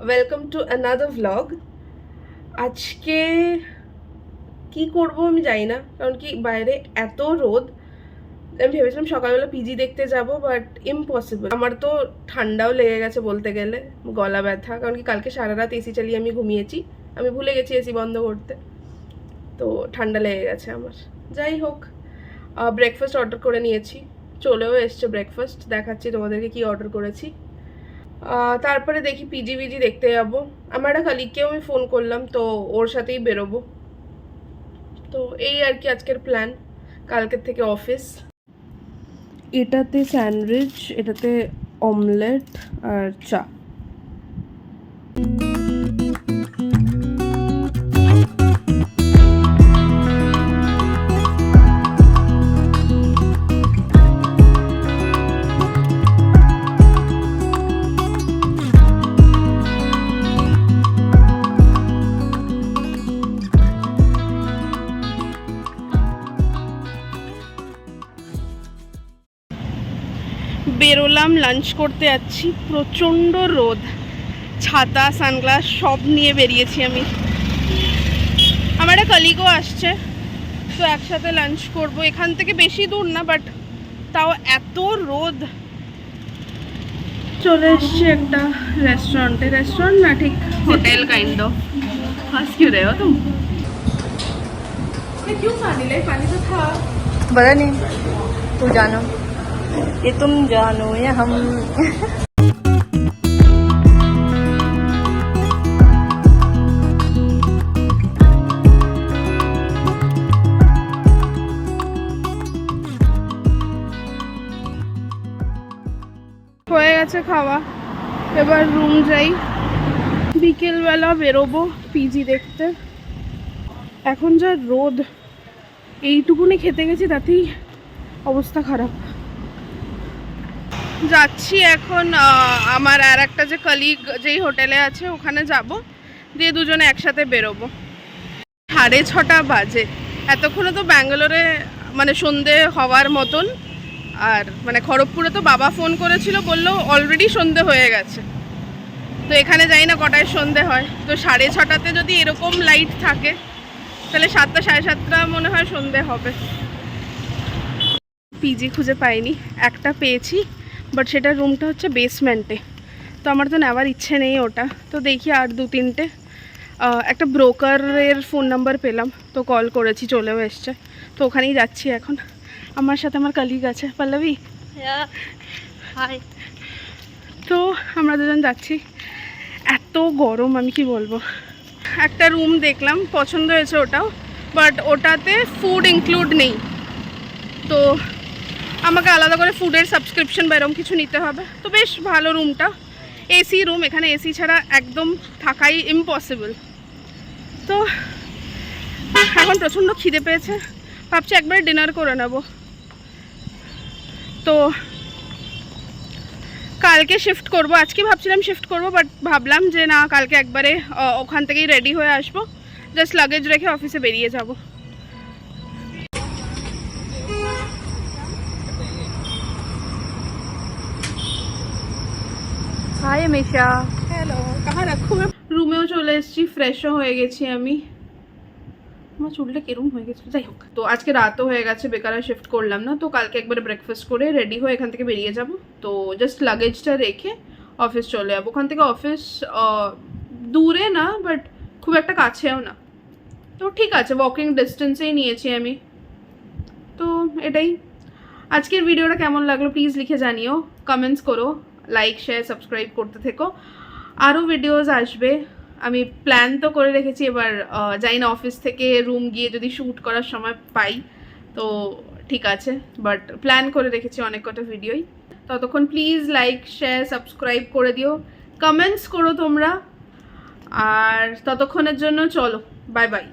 Welcome to another vlog. আজকে কি করব আমি জানি না, কারণ কি বাইরে এত রোদ। আমি ভেবেছিলাম সকালবেলা পিজি দেখতে যাব, বাট ইম্পসিবল। আমার তো ঠান্ডাও লেগে গেছে বলতে গেলে, গলা ব্যথা, কারণ কি কালকে সারা রাত এসি চালিয়ে আমি ঘুমিয়েছি। আমি ভুলে গেছি এসি বন্ধ করতে, তো ঠান্ডা লেগে গেছে আমার। যাই হোক, ব্রেকফাস্ট অর্ডার করে নিয়েছি, চলেও এসছে ব্রেকফাস্ট। দেখাচ্ছি তোমাদেরকে কি অর্ডার করেছি। তারপরে দেখি পিজি দেখতে যাবো। আমার একটা কালিগকেও আমি ফোন করলাম, তো ওর সাথেই বেরোবো। তো এই আর কি আজকের প্ল্যান, কালকের থেকে অফিস। এটাতে স্যান্ডউইচ, এটাতে অমলেট আর চা। বেরোলাম, লাঞ্চ করতে যাচ্ছি। প্রচণ্ড রোদ, ছাতা সানগ্লাস সব নিয়ে বেরিয়েছি আমি। আমার একটা কলিগও আসছে, তো একসাথে লাঞ্চ করব। এখান থেকে বেশি দূর না, বাট তাও এত রোদ। চলে এসছি একটা রেস্টুরেন্টে, রেস্টুরেন্ট না ঠিক হোটেল काइंड ऑफ। हंस क्यों रहे हो तुम? मैं क्यों पानी लाई? पानी तो था। पता नहीं, तू जानो, ये तुम जानो या हम। হয়ে গেছে খাওয়া, এবার রুম যাই। বিকেলবেলা বেরোবো পিজি দেখতে। এখন যা রোদ, এইটুকুনি খেতে গেছি তাতেই অবস্থা খারাপ। যাচ্ছি এখন আমার আর একটা যে কলিগ যেই হোটেলে আছে ওখানে যাব, দিয়ে দুজনে একসাথে বেরোবো। 6:30 বাজে। এতক্ষণে তো ব্যাঙ্গালোরে মানে সন্ধে হওয়ার মতন, আর মানে খড়গপুরে তো বাবা ফোন করেছিল, বললো অলরেডি সন্ধে হয়ে গেছে। তো এখানে যাই না কটায় সন্ধে হয়, তো 6:30 যদি এরকম লাইট থাকে তাহলে 7টা 7:30 মনে হয় সন্ধে হবে। পিজি খুঁজে পাইনি, একটা পেয়েছি, বাট সেটা রুমটা হচ্ছে বেসমেন্টে। তো আমার তো নেওয়ার ইচ্ছে নেই ওটা, তো দেখি আর 2-3টে। একটা ব্রোকারের ফোন নাম্বার পেলাম, তো কল করেছি, চলেও এসছে। তো ওখানেই যাচ্ছি এখন। আমার সাথে আমার কলিগ আছে, পল্লবী। হাই। তো আমরা দুজন যাচ্ছি। এত গরম, আমি কি বলবো। একটা রুম দেখলাম, পছন্দ হয়েছে ওটাও, বাট ওটাতে ফুড ইনক্লুড নেই। তো আমাকে আলাদা করে ফুডের সাবস্ক্রিপশন বা এরকম কিছু নিতে হবে। তো বেশ ভালো রুমটা, এসি রুম, এখানে এসি ছাড়া একদম থাকাই ইম্পসিবল। তো এখন প্রচণ্ড খিদে পেয়েছে, ভাবছি একবারে ডিনার করে নেব। তো কালকে শিফট করব, আজকে ভাবছিলাম শিফট করব, বাট ভাবলাম যে না, কালকে একবারে ওখান থেকেই রেডি হয়ে আসবো, জাস্ট লাগেজ রেখে অফিসে বেরিয়ে যাব। হাই মিশা। হ্যালো, কাহা রাখো। রুমেও চলে এসেছি, ফ্রেশও হয়ে গেছি আমি। আমার চুলটা কেরম হয়ে গেছিলো, যাই হোক। তো আজকে রাতও হয়ে গেছে, বেকার শিফট করলাম না। তো কালকে একবারে ব্রেকফাস্ট করে রেডি হয়ে এখান থেকে বেরিয়ে যাব। তো জাস্ট লাগেজটা রেখে অফিস চলে যাবো। ওখান থেকে অফিস দূরে না, বাট খুব একটা কাছেও না, তো ঠিক আছে, ওয়াকিং ডিস্টেন্সেই নিয়েছি আমি। তো এটাই আজকের ভিডিওটা। কেমন লাগলো প্লিজ লিখে জানিও, কমেন্টস করো, লাইক শেয়ার সাবস্ক্রাইব করতে থেকো। আরও ভিডিওস আসবে। আমি প্ল্যান তো করে রেখেছি, এবার যাই না অফিস থেকে রুম গিয়ে যদি শ্যুট করার সময় পাই তো ঠিক আছে, বাট প্ল্যান করে রেখেছি অনেক কটা ভিডিওই। ততক্ষণ প্লিজ লাইক শেয়ার সাবস্ক্রাইব করে দিও, কমেন্টস করো তোমরা। আর ততক্ষণের জন্য চলো, বাই বাই।